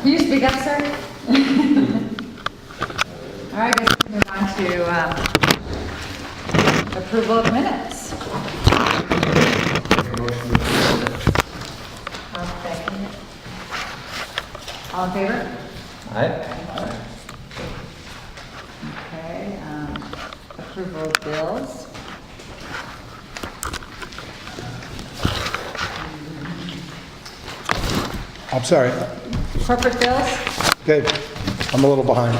Can you speak up, sir? All right, I guess we move on to approval of minutes. I'll second it. All in favor? Aye. Okay, approval of bills. I'm sorry. Corporate bills? Okay, I'm a little behind.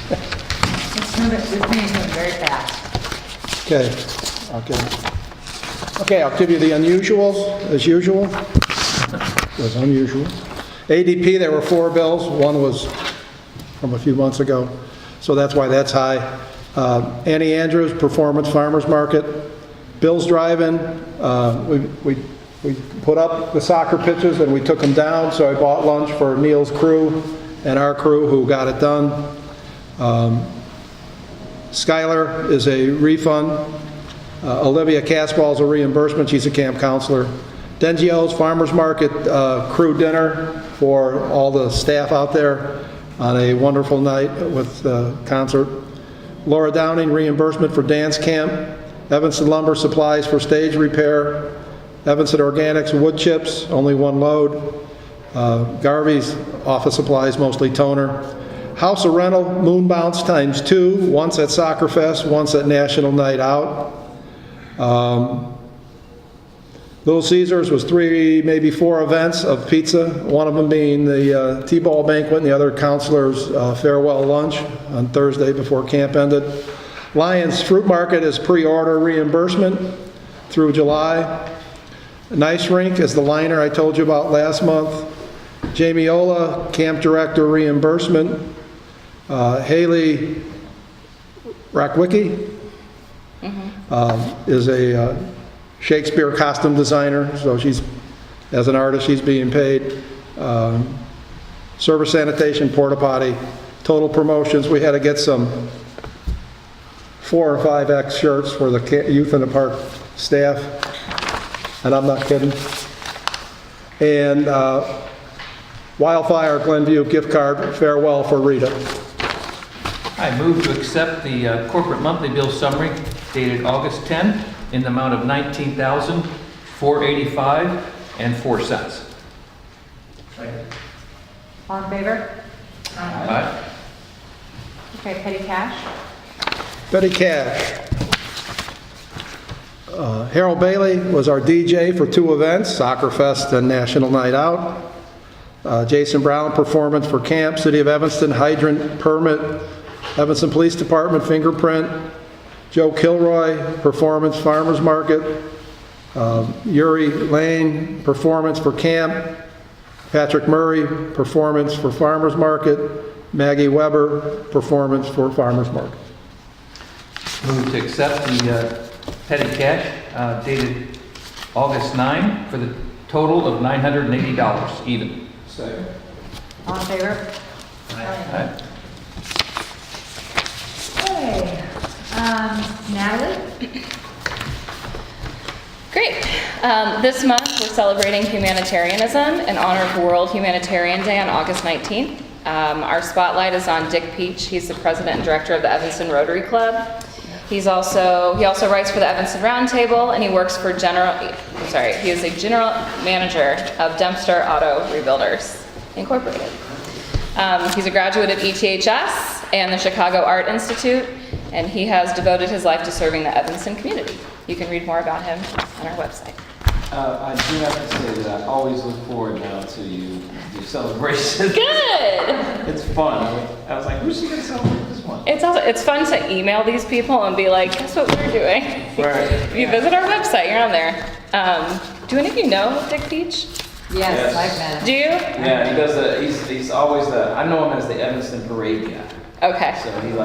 Let's move it, this meeting's moving very fast. Okay. I'll give you the unusuals, as usual. It was unusual. ADP, there were 4 bills. One was from a few months ago, so that's why that's high. Annie Andrews, Performance Farmers Market. Bill's Drive-In, we put up the soccer pitches and we took them down, so I bought lunch for Neil's crew and our crew who got it done. Skylar is a refund. Olivia Casball's a reimbursement. She's a camp counselor. Dengio's Farmers Market crew dinner for all the staff out there on a wonderful night with the concert. Laura Downing, reimbursement for dance camp. Evanston Lumber supplies for stage repair. Evanston Organics wood chips, only 1 load. Garvey's office supplies, mostly toner. House of Rental, Moon Bounce ×2, once at Soccer Fest, once at National Night Out. Little Caesars was 3, maybe 4 events of pizza, one of them being the T-ball banquet and the other counselors' farewell lunch on Thursday before camp ended. Lions Fruit Market is pre-order reimbursement through July. Nice Rink is the liner I told you about last month. Jamie Ola, camp director reimbursement. Haley Rackwicki is a Shakespeare costume designer, so she's, as an artist, she's being paid. Service sanitation, porta potty, total promotions. We had to get some 4 or 5X shirts for the youth in the park staff, and I'm not kidding. And Wildfire Glenview gift card farewell for Rita. I move to accept the corporate monthly bill summary dated August 10 in the amount of $19,485.04. All in favor? Aye. Okay, petty cash. Petty cash. Harold Bailey was our DJ for 2 events, Soccer Fest and National Night Out. Jason Brown, performance for camp, City of Evanston, hydrant permit, Evanston Police Department, fingerprint. Joe Kilroy, performance, Farmers Market. Yuri Lane, performance for camp. Patrick Murray, performance for Farmers Market. Maggie Weber, performance for Farmers Market. Move to accept the petty cash dated August 9 for the total of $980 even. Second. All in favor? Aye. Okay, Natalie? Great. This month we're celebrating humanitarianism in honor of World Humanitarian Day on August 19th. Our spotlight is on Dick Peach. He's the president and director of the Evanston Rotary Club. He also writes for the Evanston Roundtable, and he works for he is a general manager of Dempster Auto Rebuilders Incorporated. He's a graduate of ETHS and the Chicago Art Institute, and he has devoted his life to serving the Evanston community. You can read more about him on our website. I do have to say that I always look forward now to your celebration. Good! It's fun. I was like, who's she going to celebrate this one? It's fun to email these people and be like, guess what we're doing? Right. If you visit our website, you're on there. Do any of you know Dick Peach? Yes, Yes. I've met him. Do you? Yeah, he does he's always I know him as the Evanston Parade guy. Okay. So he's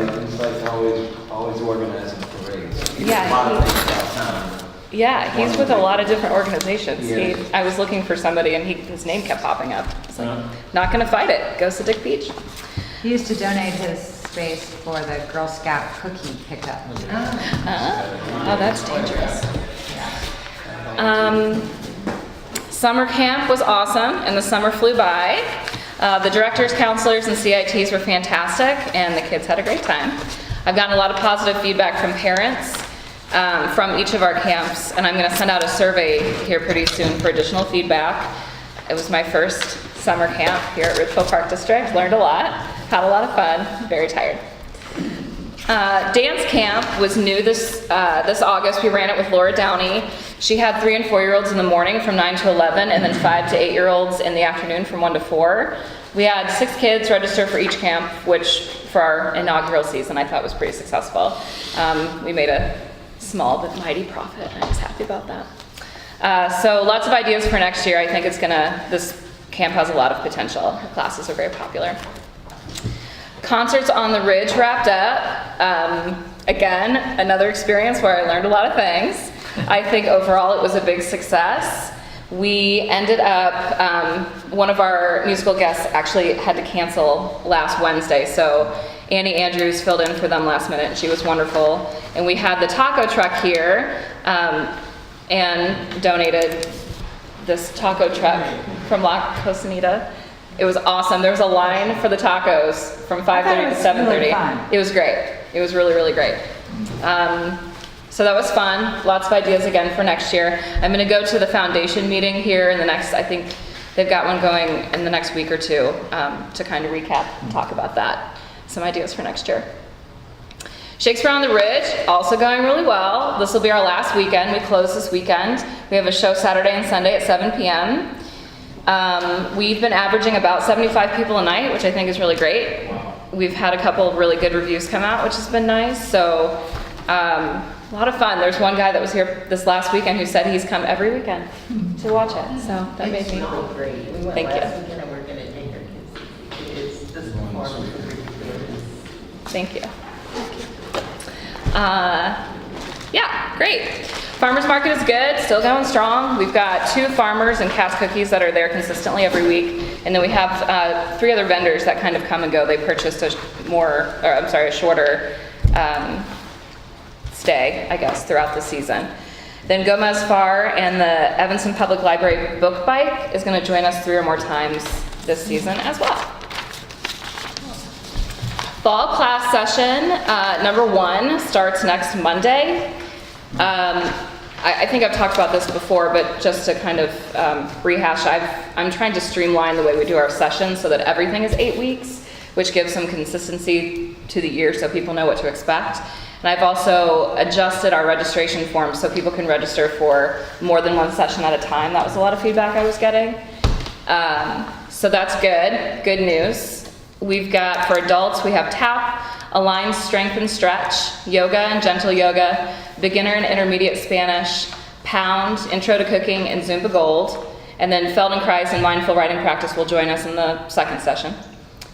always organizing parades. He does Yeah, a lot of things about town. Yeah, he's with a lot of different organizations. Yeah. I was looking for somebody and his name kept popping up. I was like, Uh-huh. not gonna fight it. Goes to Dick Peach. He used to donate his space for the Girl Scout cookie pickup. Oh, that's dangerous. Summer camp was awesome, and the summer flew by. The directors, counselors, and CITs were fantastic, and the kids had a great time. I've gotten a lot of positive feedback from parents from each of our camps, and I'm going to send out a survey here pretty soon for additional feedback. It was my first summer camp here at Ridgeville Park District. Learned a lot, had a lot of fun, very tired. Dance camp was new this August. We ran it with Laura Downey. She had 3 and 4-year-olds in the morning from 9 to 11, and then 5 to 8-year-olds in the afternoon from 1 to 4. We had 6 kids register for each camp, which for our inaugural season I thought was pretty successful. We made a small but mighty profit, and I was happy about that. So lots of ideas for next year. I think this camp has a lot of potential. Our classes are very popular. Concerts on the Ridge wrapped up. Again, another experience where I learned a lot of things. I think overall it was a big success. We ended up, one of our musical guests actually had to cancel last Wednesday, so Annie Andrews filled in for them last minute, and she was wonderful. And we had the taco truck here, and donated this taco truck from La Cocinita. It was awesome. There was a line for the tacos from 5:30 to 7:30. really fun. It was great. It was really, really great. So that was fun. Lots of ideas again for next year. I'm going to go to the foundation meeting here in the next, I think they've got one going in the next week or two, to kind of recap and talk about that. Some ideas for next year. Shakespeare on the Ridge, also going really well. This will be our last weekend. We close this weekend. We have a show Saturday and Sunday at 7 p.m. We've been averaging about 75 people a night, which I think is really great. We've had a couple of really good reviews come out, which has been nice. So a lot of fun. There's one guy that was here this last weekend who said he's come every weekend to watch it. So that made me. really great. We went Thank you. last weekend and we're going to take our kids to see it. It's this performance is ridiculous. Thank you. Yeah, great. Farmers market is good, still going strong. We've got 2 farmers and Cass Cookies that are there consistently every week. And then we have 3 other vendors that kind of come and go. They purchased a shorter stay, I guess, throughout the season. Then Gomez Farr and the Evanston Public Library Book Bike is going to join us 3 or more times this season as well. Fall class session, number 1, starts next Monday. I think I've talked about this before, but just to kind of rehash, I'm trying to streamline the way we do our sessions so that everything is 8 weeks, which gives some consistency to the year so people know what to expect. And I've also adjusted our registration forms so people can register for more than 1 session at a time. That was a lot of feedback I was getting. So that's good. Good news. We've got, for adults, we have TAP, Align Strength and Stretch, Yoga and Gentle Yoga, Beginner and Intermediate Spanish, Pound, Intro to Cooking, and Zumba Gold. And then Feldenkrais and Mindful Writing Practice will join us in the 2nd session.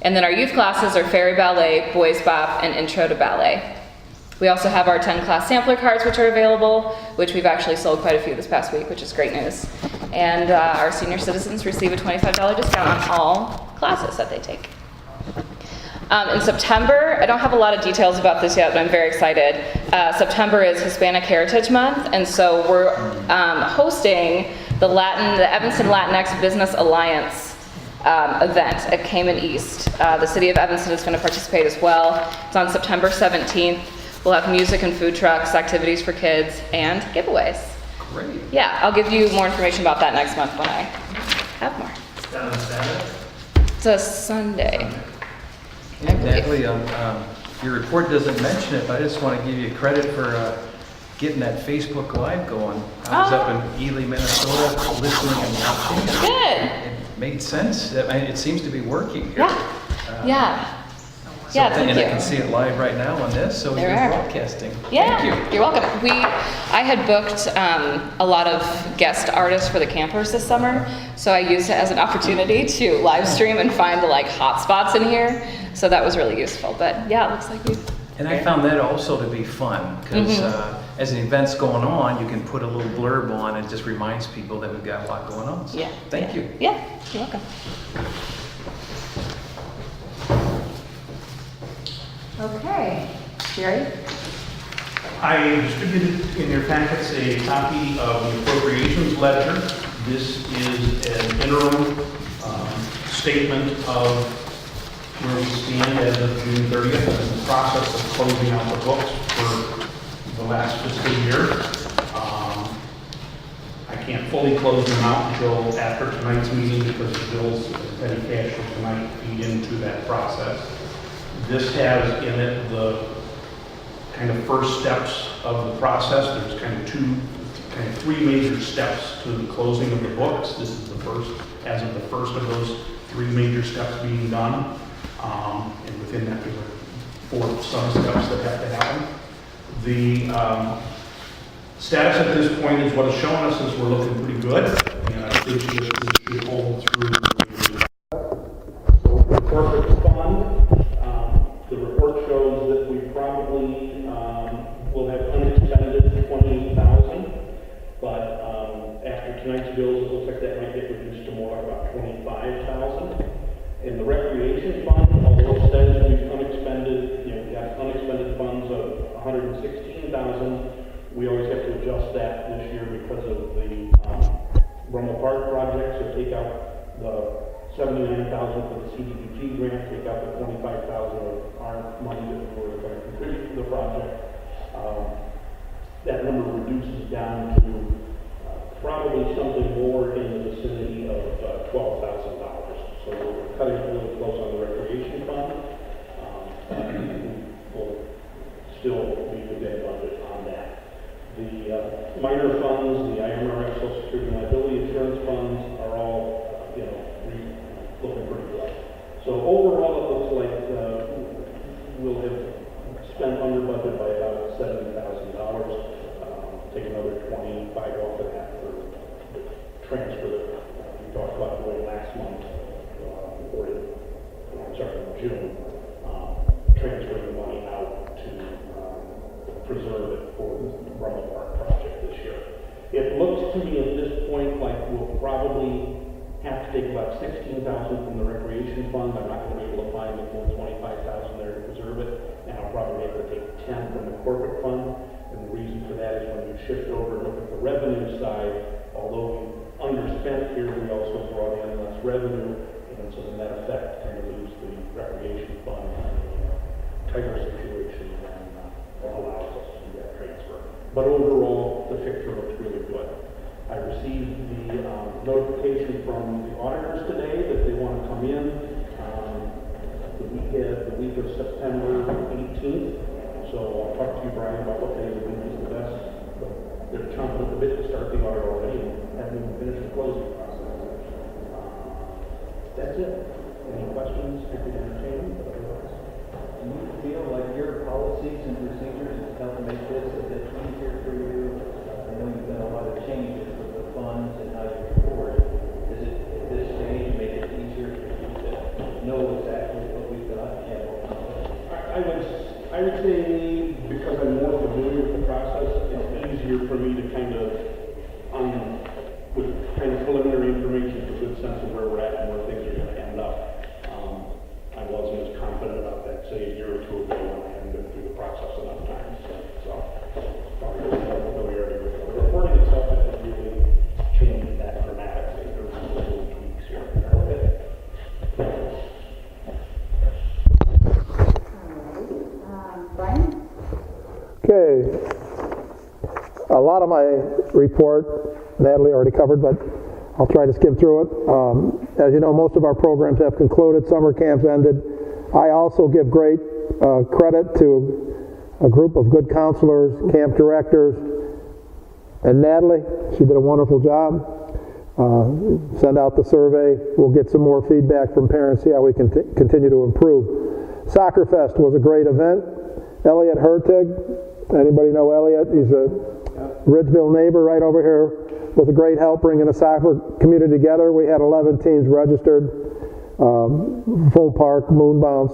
And then our youth classes are Fairy Ballet, Boys Bop, and Intro to Ballet. We also have our 10-class sampler cards, which are available, which we've actually sold quite a few this past week, which is great news. And our senior citizens receive a $25 discount on all classes that they take. In September, I don't have a lot of details about this yet, but I'm very excited. September is Hispanic Heritage Month, and so we're hosting the Evanston Latinx Business Alliance event at Cayman East. The city of Evanston is going to participate as well. It's on September 17th. We'll have music and food trucks, activities for kids, and giveaways. Great. Yeah, I'll give you more information about that next month when I have more. Is that on Saturday? It's a Sunday. Yeah, Natalie, your report doesn't mention it, but I just want to give you credit for getting that Facebook Live going. I was up in Ely, Minnesota, listening and watching. Good. It made sense. I mean, it seems to be working here. Yeah. Yeah. So Yeah, thank and you. I can see it live right now on this, so There you're are. broadcasting. Yeah, Thank you. you're welcome. I had booked a lot of guest artists for the campers this summer, so I used it as an opportunity to live stream and find like hot spots in here. So that was really useful. But yeah, it looks like we. And I found that also to be fun, because as an event's going on, you can put a little blurb on, and it just reminds people that we've got a lot going on. So Yeah. thank you. Yeah, you're welcome. Okay, Jerry? I distributed in your packets a copy of the appropriations ledger This is an interim statement of where we stand as of June 30th in the process of closing out the books for the last fiscal year. I can't fully close them out until after tonight's meeting because the bills and petty cash for tonight feed into that process. This has in it the kind of first steps of the process. There's kind of three major steps to the closing of the books. This is the first, as of the first of those three major steps being done. And within that, there are 4 sub-steps that have to happen. The status at this point is what it's showing us is we're looking pretty good. And I think this should hold through. So the corporate fund, the report shows that we probably will have unexpended $28,000, but after tonight's bills, it looks like that might get reduced to more like about $25,000. In the recreation fund, although it says we've unexpended, we've got unexpended funds of $116,000, we always have to adjust that this year because of the Brummel Park project. So take out the $79,000 for the CDBG grant, take out the $25,000 of our money that we're going to contribute to the project. That number reduces down to probably something more in the vicinity of $12,000. So we're cutting it really close on the recreation fund. We'll still be within budget on that. The minor funds, the IMRF, Social Security and Liability Insurance funds are all, looking pretty good. So overall, it looks like we'll have spent under budget by about $70,000. Take another 25 off of that for the transfer that we talked about doing last month. In June, transferring the money out to preserve it for the Brummel Park project this year. It looks to me at this point like we'll probably have to take about $16,000 from the recreation fund. I'm not going to be able to find the full $25,000 there to preserve it, and I'll probably have to take $10,000 from the corporate fund. And the reason for that is when you shift over and look at the revenue side, although we underspent here, we also brought in less revenue. And so the net effect kind of lose the recreation fund and the tighter situation and allows us to do that transfer. But overall, the picture looks really good. I received the notification from the auditors today that they want to come in the week of September 18th. So I'll talk to you, Brian, about what day of the week is the best. But they're chomping at the bit to start the audit already and haven't even finished the closing process. That's it. Any questions? Happy to entertain. Do you feel like your policies and procedures have helped make this a bit easier for you? I know you've done a lot of changes with the funds and how you report. Does it, at this stage, make it easier for you to know exactly what we've got? I would say because I'm more familiar with the process, it's easier for me to kind of, with kind of preliminary information, a good sense of where we're at and where things are going to end up. I wasn't as confident about that, say, a year or two ago when I hadn't been through the process enough times. So probably familiarity with it. The reporting itself hasn't really changed that dramatically. There's little tweaks here and there. Brian? Okay. A lot of my report, Natalie already covered, but I'll try to skim through it. As you know, most of our programs have concluded, summer camps ended. I also give great credit to a group of good counselors, camp directors, and Natalie. She did a wonderful job. Send out the survey. We'll get some more feedback from parents, see how we can continue to improve. Soccer Fest was a great event. Elliot Hertig, anybody know Elliot? He's a Ridgeville neighbor right over here. Was a great help bringing the soccer community together. We had 11 teams registered. Full park, moon bounce,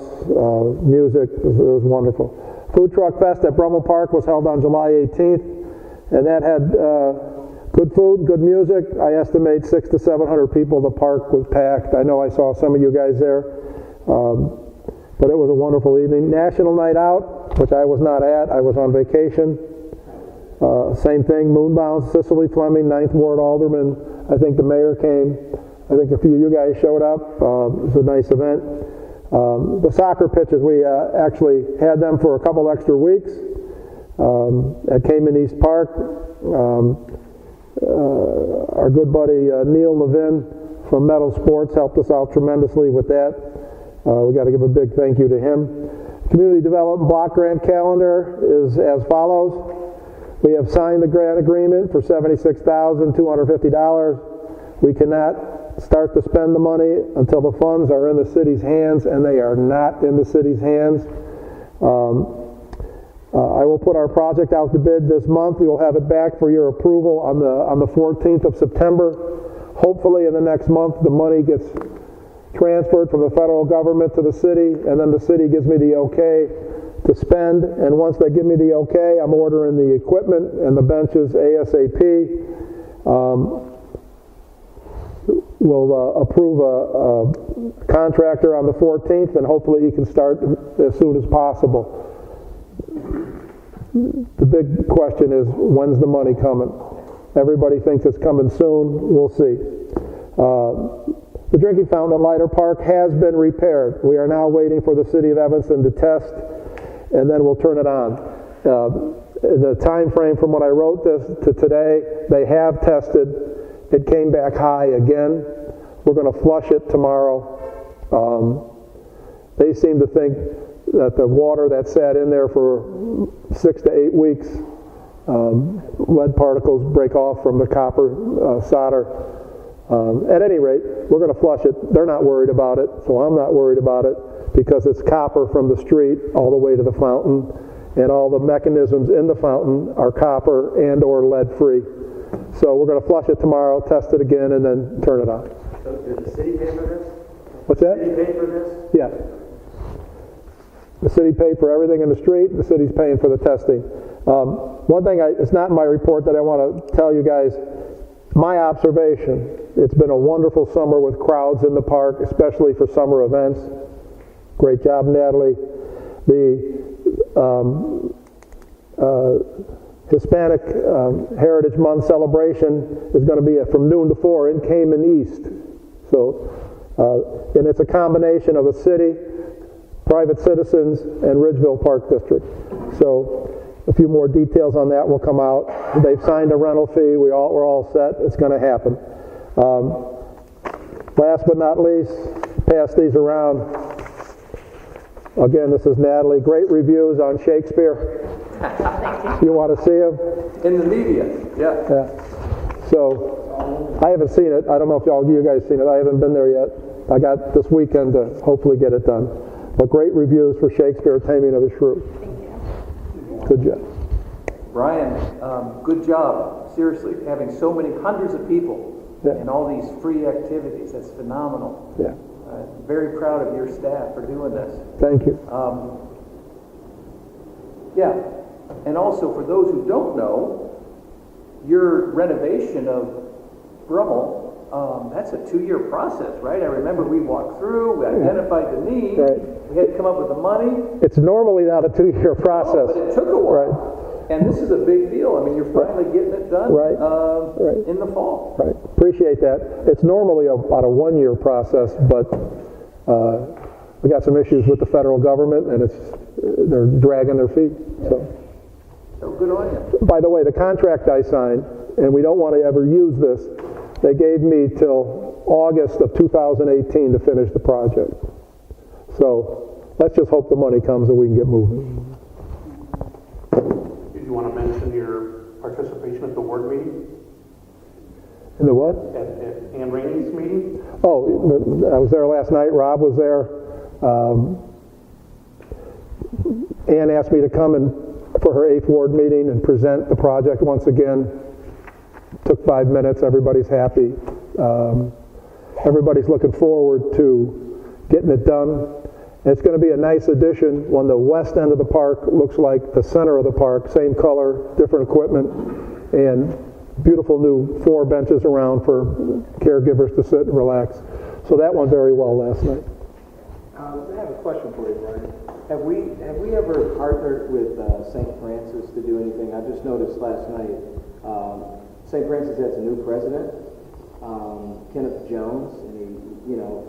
music. It was wonderful. Food Truck Fest at Brummel Park was held on July 18th, and that had good food, good music. I estimate 600 to 700 people. The park was packed. I know I saw some of you guys there. But it was a wonderful evening. National Night Out, which I was not at. I was on vacation. Same thing, moon bounce, Cicely Fleming, 9th Ward Alderman, I think the mayor came. I think a few of you guys showed up. It was a nice event. The soccer pitches, we actually had them for a couple extra weeks at Cayman East Park. Our good buddy Neil Levin from Metal Sports helped us out tremendously with that. We got to give a big thank you to him. Community Development Block Grant Calendar is as follows. We have signed the grant agreement for $76,250. We cannot start to spend the money until the funds are in the city's hands, and they are not in the city's hands. I will put our project out to bid this month. You'll have it back for your approval on the 14th of September. Hopefully in the next month the money gets transferred from the federal government to the city, and then the city gives me the okay to spend. And once they give me the okay, I'm ordering the equipment and the benches ASAP. We'll approve a contractor on the 14th, and hopefully he can start as soon as possible. The big question is, when's the money coming? Everybody thinks it's coming soon. We'll see. The drinking fountain at Leiter Park has been repaired. We are now waiting for the city of Evanston to test, and then we'll turn it on. The time frame from when I wrote this to today, they have tested. It came back high again. We're going to flush it tomorrow. They seem to think that the water that sat in there for 6 to 8 weeks, lead particles break off from the copper solder. At any rate, we're going to flush it. They're not worried about it, so I'm not worried about it, because it's copper from the street all the way to the fountain, and all the mechanisms in the fountain are copper and or lead free. So we're going to flush it tomorrow, test it again, and then turn it on. So did the city pay for this? What's that? The city pay for this? Yeah. The city paid for everything in the street. The city's paying for the testing. One thing, it's not in my report that I want to tell you guys. My observation, it's been a wonderful summer with crowds in the park, especially for summer events. Great job, Natalie. The Hispanic Heritage Month celebration is going to be from noon to 4 in Cayman East. So, and it's a combination of the city, private citizens, and Ridgeville Park District. So a few more details on that will come out. They've signed a rental fee. We're all set. It's going to happen. Last but not least, pass these around. Again, this is Natalie. Great reviews on Shakespeare. You want to see them? In the media, yeah. Yeah. So, I haven't seen it. I don't know if you guys seen it. I haven't been there yet. I got this weekend to hopefully get it done. But great reviews for Shakespeare, Taming of the Shrew. Good job. Brian, good job. Seriously, having so many hundreds of people and all these free activities, that's phenomenal. Yeah. Very proud of your staff for doing this. Thank you. Yeah, and also for those who don't know, your renovation of Brummel, that's a 2-year process, right? I remember we walked through, we identified the need, Right. we had to come up with the money. It's normally not a 2-year process. But it took a while. Right. And this is a big deal. I mean, you're finally getting it done Right. Right. in the fall. Right. Appreciate that. It's normally about a 1-year process, but we got some issues with the federal government, and they're dragging their feet. So good on you. by the way, the contract I signed, and we don't want to ever use this, they gave me till August of 2018 to finish the project. So let's just hope the money comes and we can get moving. Did you want to mention your participation at the ward meeting, In the what? at Ann Rainey's meeting? Oh, I was there last night. Rob was there. Ann asked me to come for her 8th ward meeting and present the project once again. Took 5 minutes. Everybody's happy. Everybody's looking forward to getting it done. And it's going to be a nice addition when the west end of the park looks like the center of the park. Same color, different equipment, and beautiful new 4 benches around for caregivers to sit and relax. So that went very well last night. I have a question for you, Brian. Have we ever partnered with St. Francis to do anything? I just noticed last night St. Francis has a new president, Kenneth Jones, and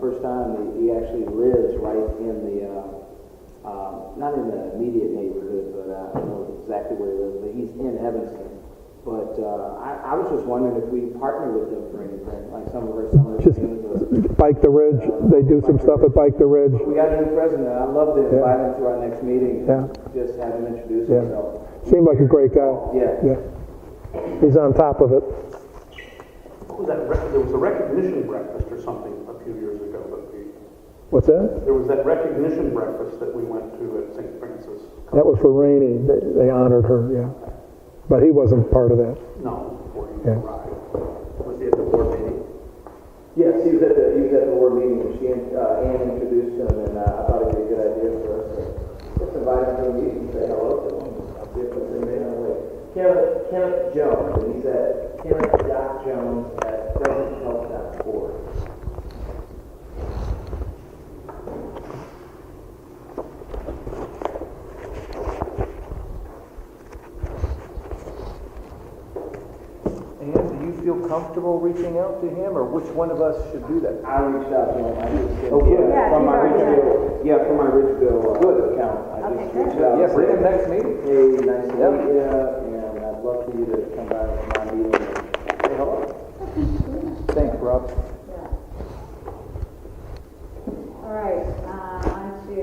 first time he actually lives right in the, not in the immediate neighborhood, but I don't know exactly where he lives, but he's in Evanston. But I was just wondering if we partner with them for anything, like some of our summer Just things. Bike the Ridge, they do some stuff at Bike the Ridge. We got a new president. I'd love to invite him to our next meeting. Yeah. Just have him introduce Yeah. himself. Seemed like a great guy. Yeah. He's on top of it. What was that, there was a recognition breakfast or something a few years ago What's that? there was that recognition breakfast that we went to at St. Francis. That was for Rainey. They honored her, yeah. But he wasn't part of that. No, before he Yeah. arrived. Was he at the board meeting? Yes, he was at the board meeting, and Ann introduced him, and I thought it'd be a good idea for us to just invite him to a meeting and say hello to him. See if there's anything on the way. Kenneth Jones, and he's at Kenneth.Jones@presenthealth.org. And do you feel comfortable reaching out to him, or which one of us should do that? I reached out to him. I just said, Oh, good. from my Yeah, Ridgeville account. I Okay, just good. reached out. Yeah, and bring said, him next meeting. Hey, nice to Yep. meet you, and I'd love for you to come by to my meeting and say hello. Thanks, Rob. All right, on to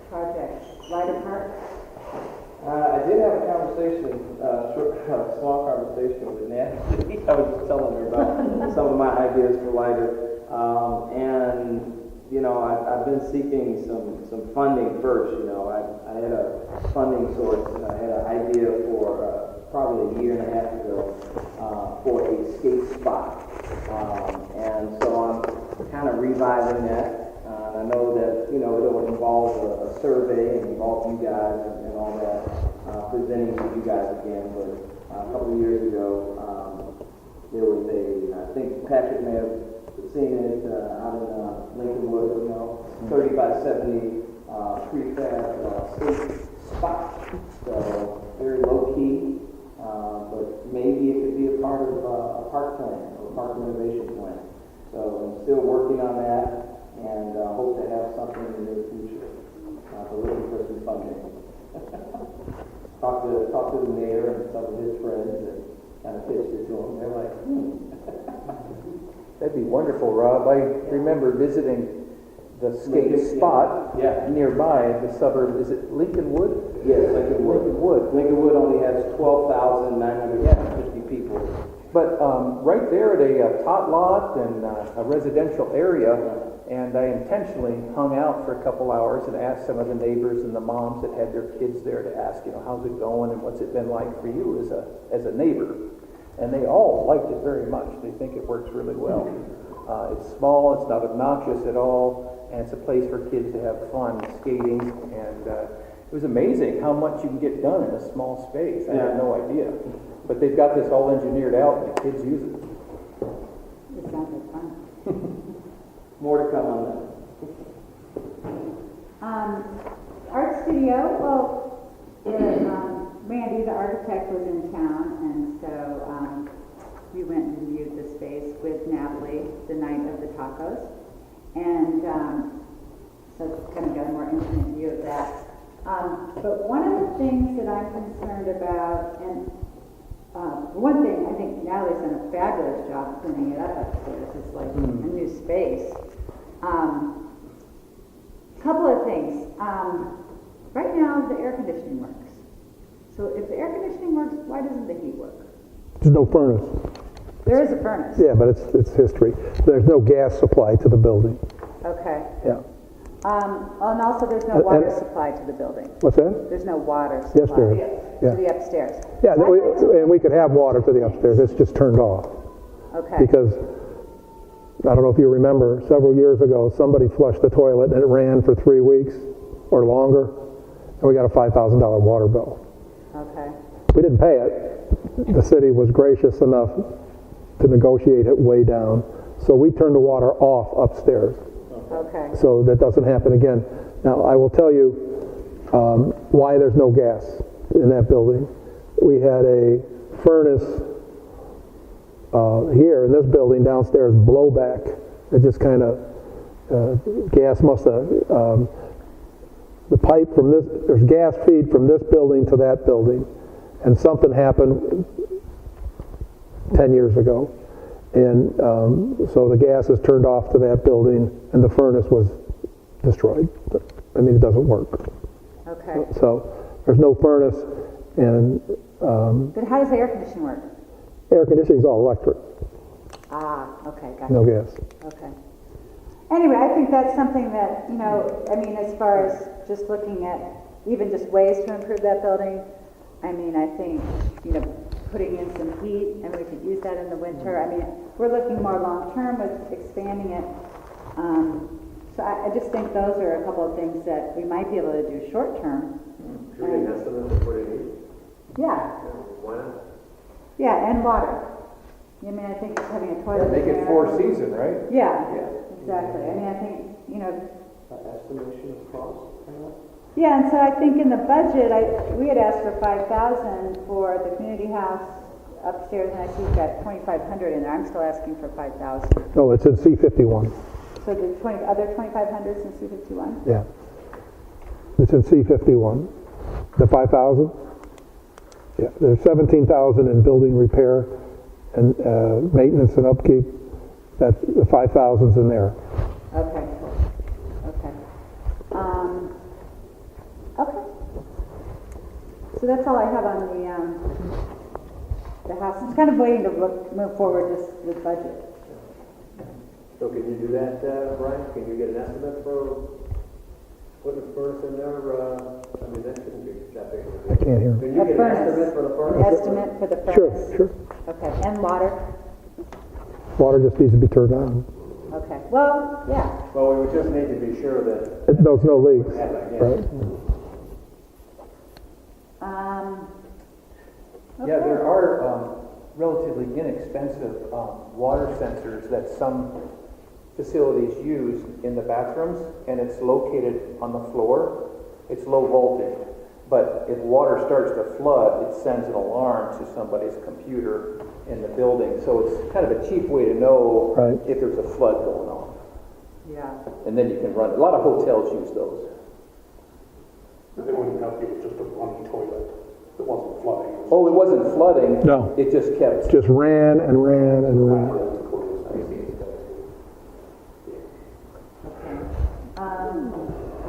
projects. Lighter Park. I did have a conversation, a small conversation with Nancy. I was telling her about some of my ideas for lighter, and I've been seeking some funding first. I had a funding source, and I had an idea for probably a year and a half ago for a skate spot, and so I'm kind of reviving that. I know that it'll involve a survey and involve you guys and all that, presenting to you guys again. But a couple of years ago, there was I think Patrick may have seen it out in Lincolnwood, 30 by 70 prefab skate spot. So very low key, but maybe it could be a part of a park plan or a park renovation plan. So I'm still working on that, and hope to have something in the near future. But looking for some funding. Talk to the mayor and some of his friends and kind of pitched it to them. They're like, That'd be wonderful, Rob. I remember visiting the skate spot nearby the suburb. Is it Lincolnwood? Yes, Lincolnwood. Lincolnwood. Lincolnwood only has 12,950 people. But right there at a tot lot and a residential area, and I intentionally hung out for a couple hours and asked some of the neighbors and the moms that had their kids there to ask, how's it going and what's it been like for you as a neighbor? And they all liked it very much. They think it works really well. It's small, it's not obnoxious at all, and it's a place for kids to have fun skating. And it was amazing how much you can get done in a small space. I had no idea. But they've got this all engineered out, and the kids use it. It sounds like fun. More to come on that. Art studio, Randy, the architect, was in town, and so we went and reviewed the space with Natalie the night of the tacos. And so kind of got a more intimate view of that. But one of the things that I'm concerned about, and one thing, I think Natalie's done a fabulous job cleaning it up upstairs. It's like a new space. Couple of things. Right now, the air conditioning works. So if the air conditioning works, why doesn't the heat work? There's no furnace. There is a furnace. Yeah, but it's history. There's no gas supply to the building. Okay. Yeah. And also there's no water supply to the building. What's that? There's no water supply. Yes, there is. To the upstairs. Yeah, and we could have water to the upstairs. It's just turned off. Okay. Because, I don't know if you remember, several years ago, somebody flushed the toilet and it ran for 3 weeks or longer, and we got a $5,000 water bill. Okay. We didn't pay it. The city was gracious enough to negotiate it way down. So we turned the water off upstairs. Okay. So that doesn't happen again. Now, I will tell you why there's no gas in that building. We had a furnace here in this building downstairs, blowback. It just kind of, gas must have, the pipe from this, there's gas feed from this building to that building, and something happened 10 years ago. And so the gas is turned off to that building, and the furnace was destroyed. I mean, it doesn't work. Okay. So there's no furnace, and But how does the air conditioning work? air conditioning is all electric, Ah, okay, gotcha. no gas. Okay. Anyway, I think that's something that, you know, I mean, as far as just looking at even just ways to improve that building, I mean, I think, you know, putting in some heat, and we could use that in the winter. I mean, we're looking more long-term with expanding it. So I just think those are a couple of things that we might be able to do short-term. Should we get an estimate of what it needs? Yeah, Why not? yeah, and water. I mean, I think having a toilet. Make it there- 4-season, right? Yeah, exactly. I mean, I think, you know, Estimation of cost? yeah, and so I think in the budget, we had asked for 5,000 for the community house upstairs, and I see you've got 2,500 in there. I'm still asking for 5,000. No, it's in C51, So the other 2,500 in C51? yeah. It's in C51. The 5,000? Yeah, there's 17,000 in building repair and maintenance and upkeep. That, the 5,000's in there. Okay, okay. Okay. So that's all I have on the house. I'm kind of waiting to move forward just with budget. So can you do that, Brian? Can you get an estimate for putting a furnace in there? I mean, that shouldn't be that big of a deal. I can't hear. Can you A get an furnace. estimate for the An furnace? estimate for the Sure, furnace? sure. Okay, and water? Water just needs to be turned on. Okay, well, yeah. Well, we would just need to be sure that There's no leaks, have that again. right? Yeah, Okay. there are relatively inexpensive water sensors that some facilities use in the bathrooms, and it's located on the floor. It's low voltage, but if water starts to flood, it sends an alarm to somebody's computer in the building. So it's kind of a cheap way to know Right. if there's a flood going on. Yeah. And then you can run, a lot of hotels use those. They wouldn't help you with just a running toilet that wasn't flooding. Oh, it wasn't flooding? No. It just kept. Just ran and ran and ran. Okay.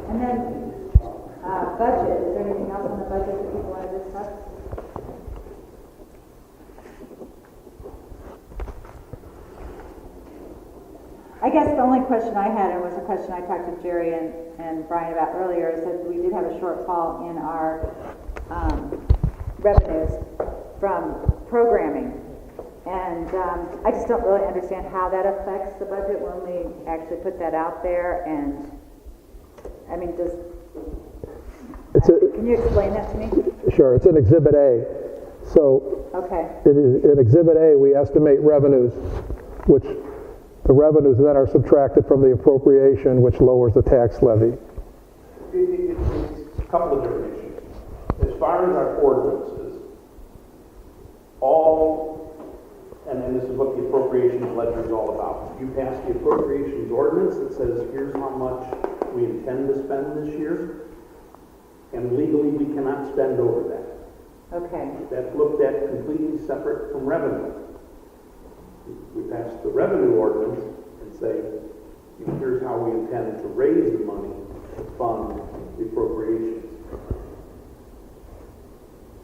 And then, budget, is there anything else on the budget that people want to discuss? I guess the only question I had, and was a question I talked to Jerry and Brian about earlier, is that we did have a shortfall in our revenues from programming. And I just don't really understand how that affects the budget when we actually put that out there. And, I mean, can you explain that to me? Sure, it's in Exhibit A. So Okay, it is, in Exhibit A, we estimate revenues, which the revenues then are subtracted from the appropriation, which lowers the tax levy. It's a couple of different issues. As far as our ordinances, and then this is what the appropriations ledger is all about. You pass the appropriations ordinance that says, here's how much we intend to spend this year, and legally we cannot spend over that. okay, That's looked at completely separate from revenue. We pass the revenue ordinance and say, here's how we intend to raise the money to fund the appropriations.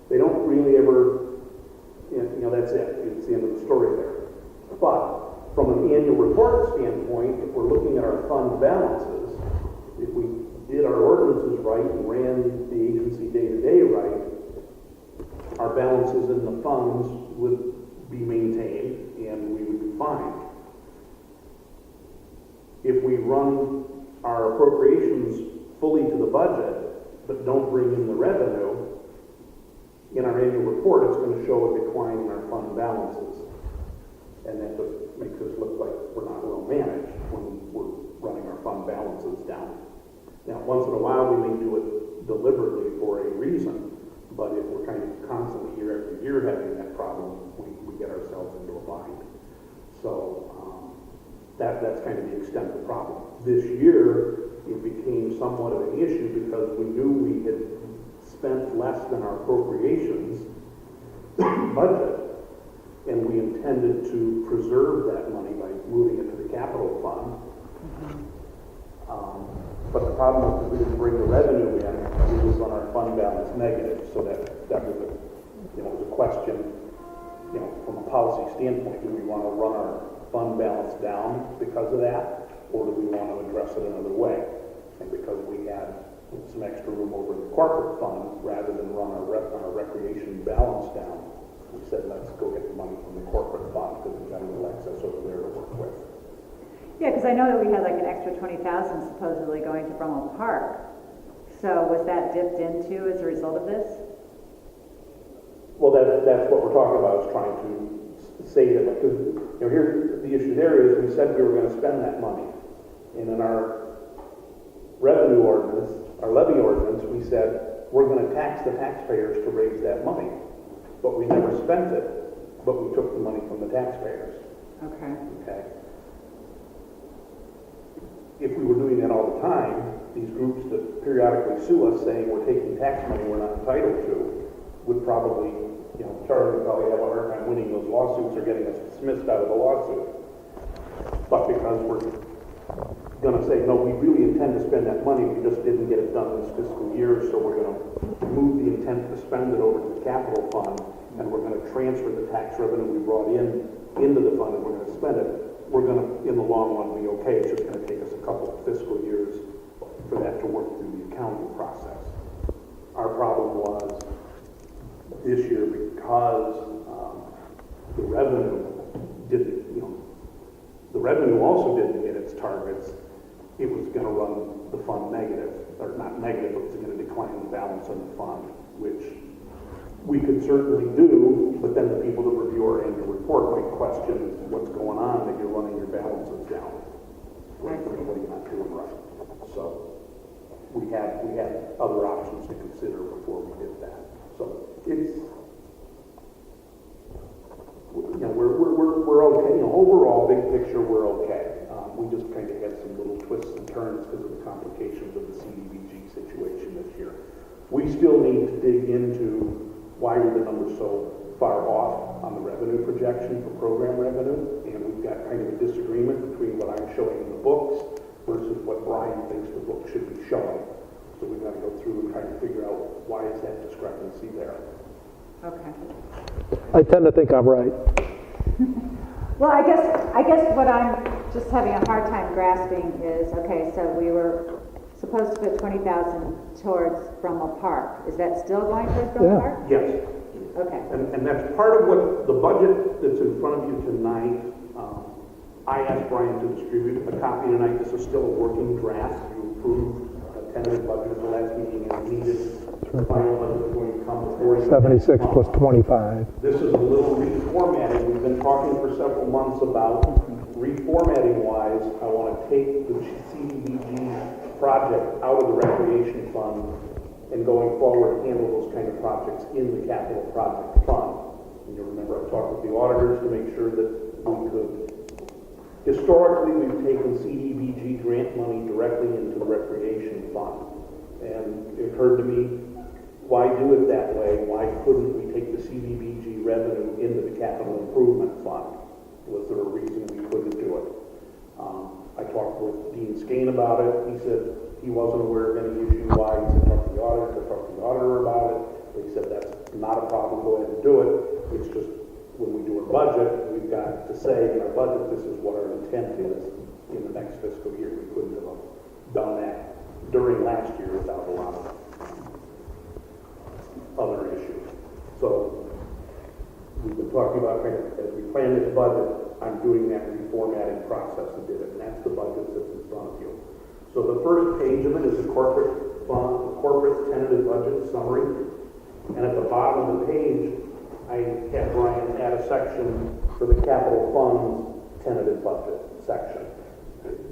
They don't really ever, that's it. It's the end of the story there. But from an annual report standpoint, if we're looking at our fund balances, if we did our ordinances right and ran the agency day-to-day right, our balances in the funds would be maintained and we would be fine. If we run our appropriations fully to the budget, but don't bring in the revenue, in our annual report, it's going to show a decline in our fund balances. And that just makes us look like we're not well managed when we're running our fund balances down. Now, once in a while, we may do it deliberately for a reason, but if we're kind of constantly year after year having that problem, we get ourselves into a bind. So that's kind of the extent of the problem. This year, it became somewhat of an issue because we knew we had spent less than our appropriations budget, and we intended to preserve that money by moving it to the capital fund. But the problem was that we didn't bring the revenue in, we just run our fund balance negative, so that was was a question, from a policy standpoint, do we want to run our fund balance down because of that, or do we want to address it another way? And because we had some extra room over in the corporate fund, rather than run our recreation balance down, we said, let's go get the money from the corporate fund, because we've got a little excess over there to work with. Yeah, because I know that we had like an extra 20,000 supposedly going to Brummel Park. So was that dipped into as a result of this? Well, that's what we're talking about, is trying to say that, because, here's the issue there is, we said we were going to spend that money. And in our revenue ordinance, our levy ordinance, we said, we're going to tax the taxpayers to raise that money. But we never spent it, but we took the money from the taxpayers. Okay. Okay? If we were doing that all the time, these groups that periodically sue us saying we're taking tax money we're not entitled to would probably, Charlie would probably have a hard time winning those lawsuits or getting us dismissed out of the lawsuit. But because we're going to say, no, we really intend to spend that money, we just didn't get it done this fiscal year, so we're going to move the intent to spend it over to the capital fund, and we're going to transfer the tax revenue we brought in into the fund, and we're going to spend it. We're going to, in the long run, be okay. It's just going to take us a couple of fiscal years for that to work through the accounting process. Our problem was this year, because the revenue didn't, the revenue also didn't hit its targets, it was going to run the fund negative, or not negative, but it was going to decline the balance on the fund, which we could certainly do, but then the people that review our annual report might question what's going on, that you're running your balances down. What are you not doing right? So we had other options to consider before we did that. So it's, we're okay. Overall, big picture, we're okay. We just kind of had some little twists and turns because of the complications of the CDBG situation this year. We still need to dig into why are the numbers so far off on the revenue projection for program revenue, and we've got kind of a disagreement between what I'm showing in the books versus what Brian thinks the book should be showing. So we've got to go through and try to figure out why is that discrepancy there. Okay. I tend to think I'm right. Well, I guess what I'm just having a hard time grasping is, okay, so we were supposed to put 20,000 towards Brummel Park. Is that still going towards Brummel Park? Yes. Okay. And that's part of what the budget that's in front of you tonight. I asked Brian to distribute a copy tonight. This is still a working draft. You approved a tentative budget at the last meeting and needed final budget going to come before you. 76 plus 25. This is a little reformatting. We've been talking for several months about reformatting wise. I want to take the CDBG project out of the recreation fund and going forward handle those kind of projects in the capital project fund. And you remember I talked with the auditors to make sure that we could. Historically, we've taken CDBG grant money directly into the recreation fund. And it occurred to me, why do it that way? Why couldn't we take the CDBG revenue into the capital improvement fund? Was there a reason we couldn't do it? I talked with Dean Skane about it. He said he wasn't aware of any issue why. He said talk to the auditor. I talked to the auditor about it. He said that's not a problem. Go ahead and do it. It's just when we do a budget, we've got to say in our budget this is what our intent is in the next fiscal year. We couldn't have done that during last year without a lot of other issues. So we've been talking about kind of as we plan this budget. I'm doing that reformatting process and did it, and that's the budget that's in front of you. So the first page of it is a corporate fund, corporate tentative budget summary, and at the bottom of the page, I had Brian add a section for the capital funds tentative budget section,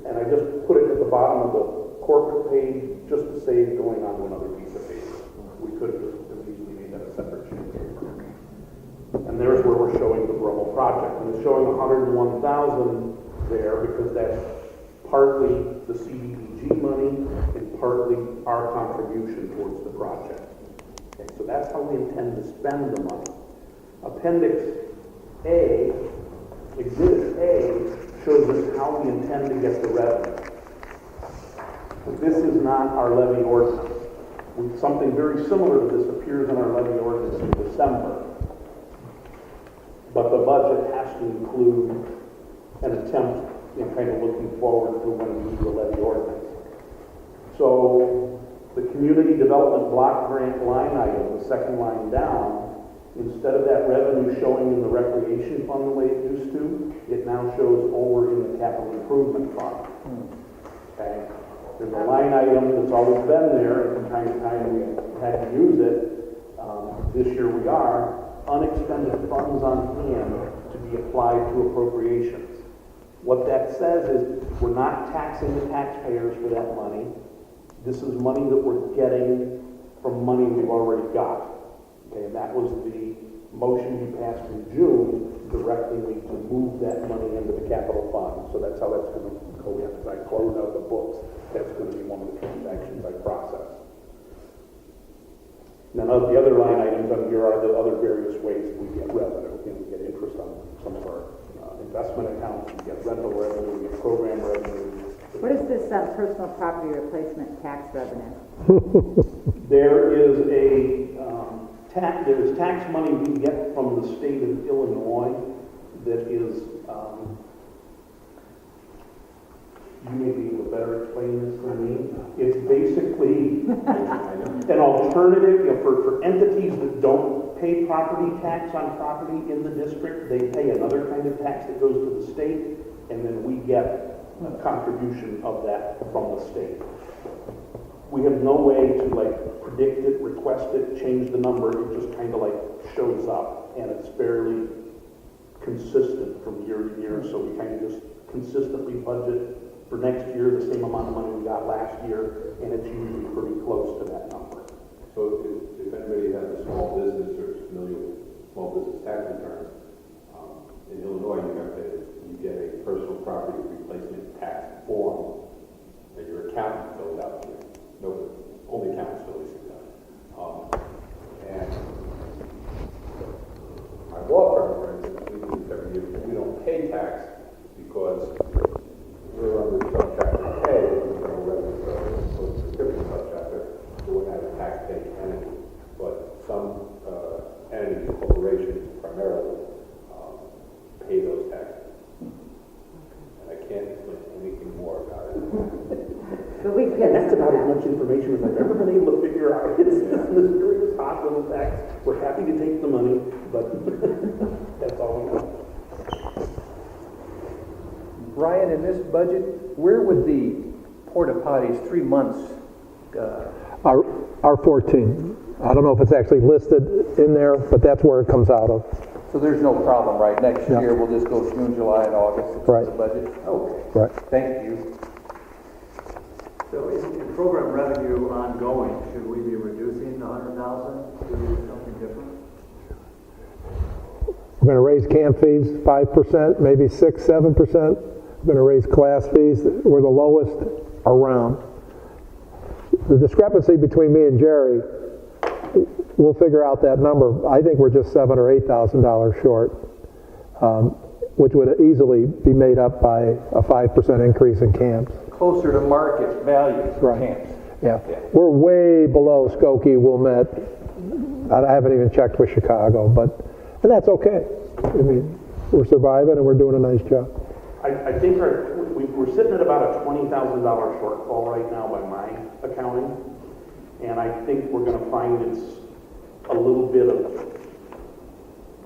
and I just put it at the bottom of the corporate page just to save going on to another piece of paper. We could have just easily made that a separate sheet of paper. And there's where we're showing the Brummel project. And it's showing 101,000 there because that's partly the CDBG money and partly our contribution towards the project. Okay, so that's how we intend to spend the money. Appendix A, Exhibit A, shows us how we intend to get the revenue. This is not our levy ordinance. Something very similar to this appears in our levy ordinance in December. But the budget has to include an attempt, kind of looking forward to when we do the levy ordinance. So the community development block grant line item, the second line down, instead of that revenue showing in the recreation fund the way it used to, it now shows over in the capital improvement fund. Okay? There's a line item that's always been there, and from time to time we had to use it. This year we are, unexpended funds on hand to be applied to appropriations. What that says is we're not taxing the taxpayers for that money. This is money that we're getting from money we've already got. Okay, and that was the motion you passed in June, directing me to move that money into the capital fund. So that's how that's going to go. As I close out the books, that's going to be one of the transactions I process. Now, the other line items on here are the other various ways we get revenue. We get interest on some of our investment accounts, we get rental revenue, we get program revenue. What is this personal property replacement tax revenue? There is there's tax money we get from the state of Illinois that is, you may be able to better explain this than me. It's basically an alternative for entities that don't pay property tax on property in the district. They pay another kind of tax that goes to the state, and then we get a contribution of that from the state. We have no way to predict it, request it, change the number. It just kind of shows up, and it's fairly consistent from year to year. So we kind of just consistently budget for next year the same amount of money we got last year, and it's usually pretty close to that number. So if anybody has a small business or is familiar with small business tax returns, in Illinois you get a personal property replacement tax form that your accountant fills out to you. No, only accountants fill these things out. And my law firm, for instance, we do this every year. We don't pay tax because we're under subchapter K, internal revenue service, so prescription subchapter, so we're not a tax-paying entity. But some entities, corporations primarily, pay those taxes. And I can't explain anything more about it. But we And that's about as much information as I've ever been able to figure out. It's a mysterious hot little tax. We're happy to take the money, but that's all we know. Brian, in this budget, where would the porta potties 3 months Our 14. I don't know if it's actually listed in there, but that's where it comes out of. So there's no problem, right? Next No. year, we'll just go June, July, and August. It's Right. the budget? Okay. Right. Thank you. So in program revenue ongoing, should we be reducing the 100,000 to do something different? We're going to raise camp fees 5%, maybe 6, 7%. We're going to raise class fees. We're the lowest around. The discrepancy between me and Jerry, we'll figure out that number. I think we're just $7,000 or $8,000 short, which would easily be made up by a 5% increase in camps. Closer to market value for Right. camps. Yeah. We're way below Skokie, Wilmette. I haven't even checked with Chicago, and that's okay. I mean, we're surviving and we're doing a nice job. I think we're sitting at about a $20,000 shortfall right now by my accounting. And I think we're going to find it's a little bit of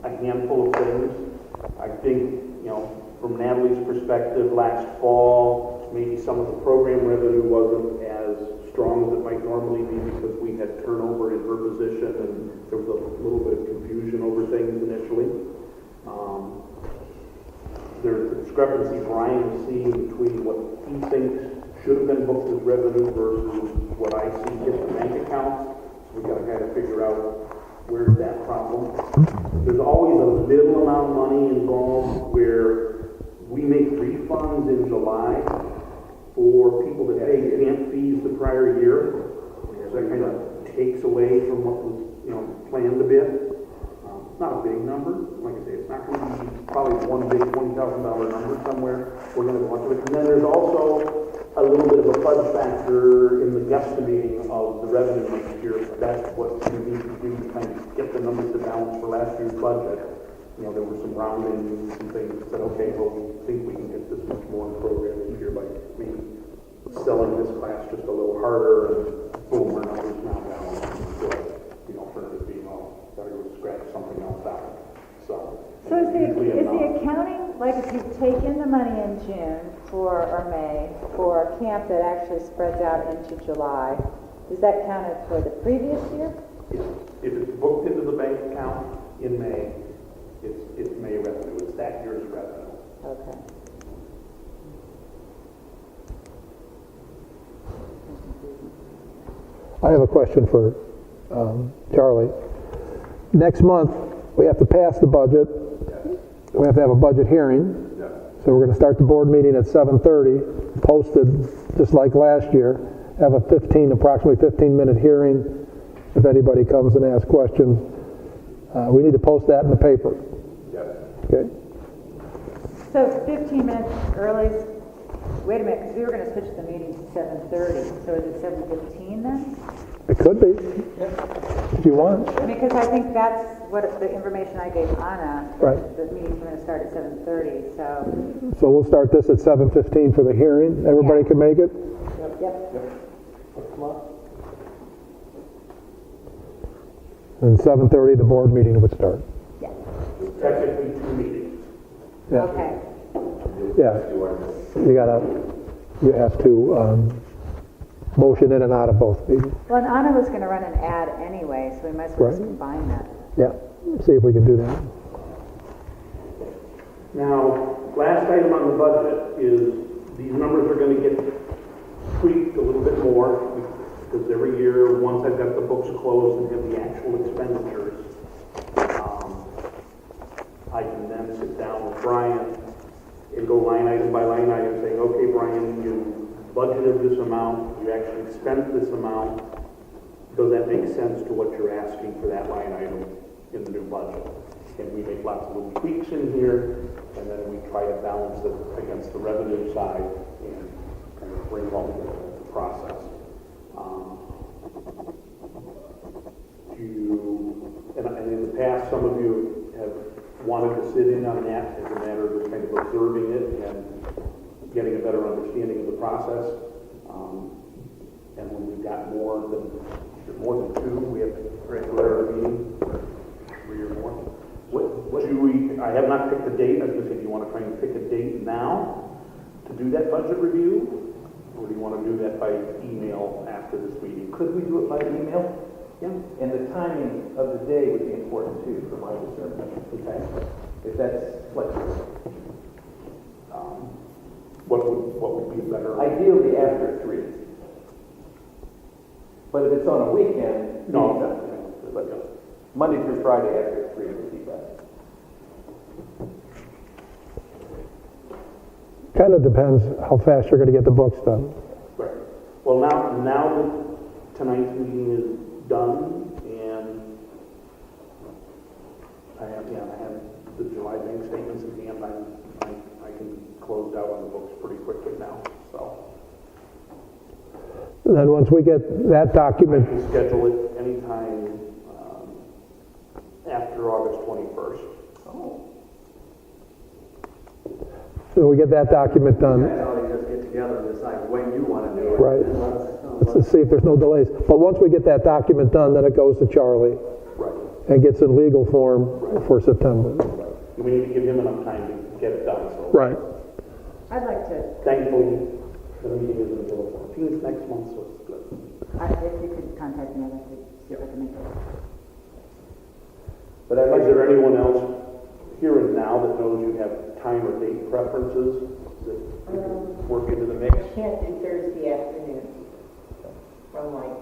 a handful of things. I think, from Natalie's perspective, last fall, maybe some of the program revenue wasn't as strong as it might normally be because we had turnover in her position and there was a little bit of confusion over things initially. There's a discrepancy Brian is seeing between what he thinks should have been booked as revenue versus what I see hit the bank accounts. So we've got to kind of figure out Where's that problem? There's always a little amount of money involved where we make refunds in July for people that paid camp fees the prior year. So that kind of takes away from what was, planned a bit. Not a big number, like I say, it's not going to be probably one big $20,000 number somewhere. We're going to go into it. And then there's also a little bit of a fudge factor in the guesstimating of the revenue next year. That's what we need to do to kind of get the numbers to balance for last year's budget. There were some roundings and things that said, okay, well, we think we can get this much more in the program this year by maybe selling this class just a little harder, and boom, our numbers now balance. Alternative being, gotta go scratch something else out. So is the accounting, like if you've taken the money in June or May for a camp that actually spreads out into July, is that counted for the previous year? If it's booked into the bank account in May, it's May revenue. It's that year's revenue. Okay. I have a question for Charlie. Next month, we have to pass the budget. We have to have a budget hearing. So we're going to start the board meeting at 7:30, posted just like last year. Have a approximately 15-minute hearing if anybody comes and asks questions. We need to post that in the paper. Okay? So 15 minutes early. Wait a minute, because we were going to switch the meeting to 7:30. So is it 7:15 then? It could be, if you want. Because I think that's what the information I gave Anna. Right. The meeting's going to start at 7:30. So we'll start this at 7:15 for the hearing. Everybody can make it? Yep. Come on. And 7:30, the board meeting would start. Yeah. Technically 2 meetings. Yeah. Okay. Yeah. You have to motion in and out of both meetings. Well, and Anna was going to run an ad anyway, so we might as well just Right. combine that. Yeah. See if we can do that. Now, last item on the budget is these numbers are going to get tweaked a little bit more because every year, once I've got the books closed and have the actual expenditures, I can then sit down with Brian and go line item by line item saying, okay, Brian, you budgeted this amount, you actually spent this amount. Does that make sense to what you're asking for that line item in the new budget? And we make lots of little tweaks in here, and then we try to balance it against the revenue side and kind of bring it all together in the process. And in the past, some of you have wanted to sit in on that as a matter of just kind of observing it and getting a better understanding of the process. And when we've got more than 2, we have regular meeting, 3 or more. What do we? I have not picked a date. I was going to say, do you want to try and pick a date now to do that budget review, or do you want to do that by email after this meeting? Could we do it by email? Yeah. And the timing of the day would be important too, for my discernment. Okay. If that's flexible. What would be better? Ideally after 3. But if it's on a weekend, No. but Monday through Friday after 3 would be best. Kind of depends how fast you're going to get the books done. Right. Well, now that tonight's meeting is done, and I have the July bank statements in hand, I can close out on the books pretty quickly now. So And then once we get that I document, can schedule it anytime after August 21st. Oh. so we get that document done. You guys ought to just get together and decide when you want to do it. Right. Let's see if there's no delays. But once we get that document done, then it goes to Charlie Right. and gets in legal form for September. Right. We need to give him enough time to get it done. So Right. I'd like to, thankfully, the meeting is until the 14th next month, so it's good. if you could contact me, I'd like to see if I can make it. But is there anyone else here and now that knows you have time or date preferences that we can work into the mix? Can't do Thursday afternoon from like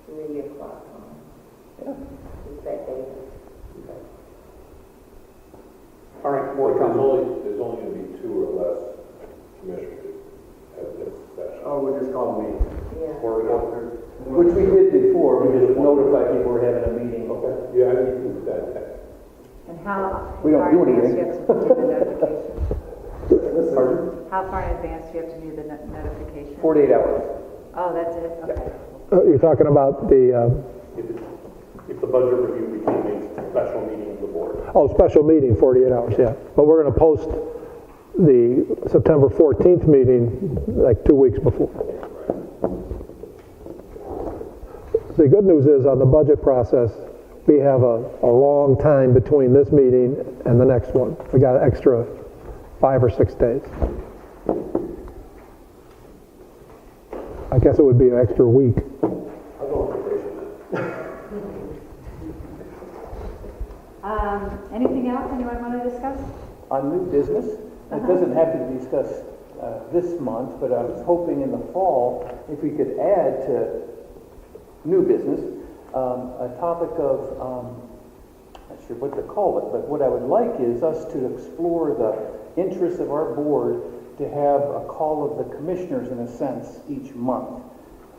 3 o'clock on. just call a meeting. Which we did before, we just notified people we're having a meeting. Okay, yeah, I need to do that. And how We don't far do in advance anything. do you have to do the notification? Pardon? How far in advance do you have to do the notification? 48 hours. Oh, that's it, okay. You're talking about the, If the budget review became a special meeting of the board. special meeting, 48 hours, yeah. But we're going to post the September 14th meeting like 2 weeks before. The good news is on the budget process, we have a long time between this meeting and the next one. We got an extra 5 or 6 days. I guess it would be an extra week. I'll go on vacation then. Anything else anyone want to discuss? On new business, it doesn't have to be discussed this month, but I was hoping in the fall, if we could add to new business, a topic of, not sure what to call it, but what I would like is us to explore the interests of our board to have a call of the commissioners, in a sense, each month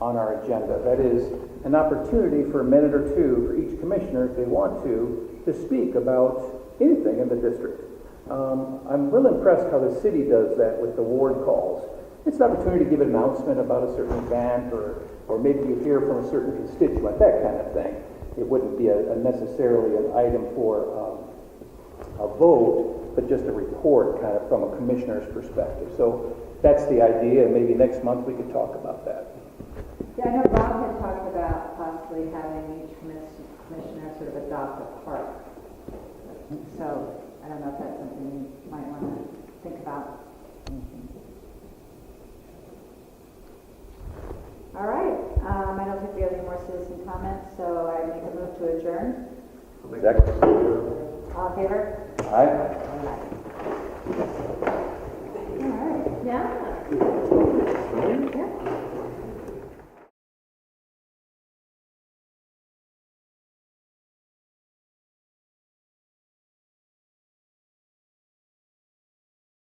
on our agenda. That is, an opportunity for a minute or two for each commissioner, if they want to speak about anything in the district. I'm real impressed how the city does that with the ward calls. It's an opportunity to give an announcement about a certain event, or maybe you hear from a certain constituent, that kind of thing. It wouldn't be a necessarily an item for a vote, but just a report kind of from a commissioner's perspective. So that's the idea, and maybe next month we could talk about that. Yeah, I know Bob had talked about possibly having each commissioner sort of adopt a park. So I don't know if that's something you might want to think about. All right, I don't think we have any more citizen comments, so I make a move to adjourn. Second. All in favor? Aye. Aye.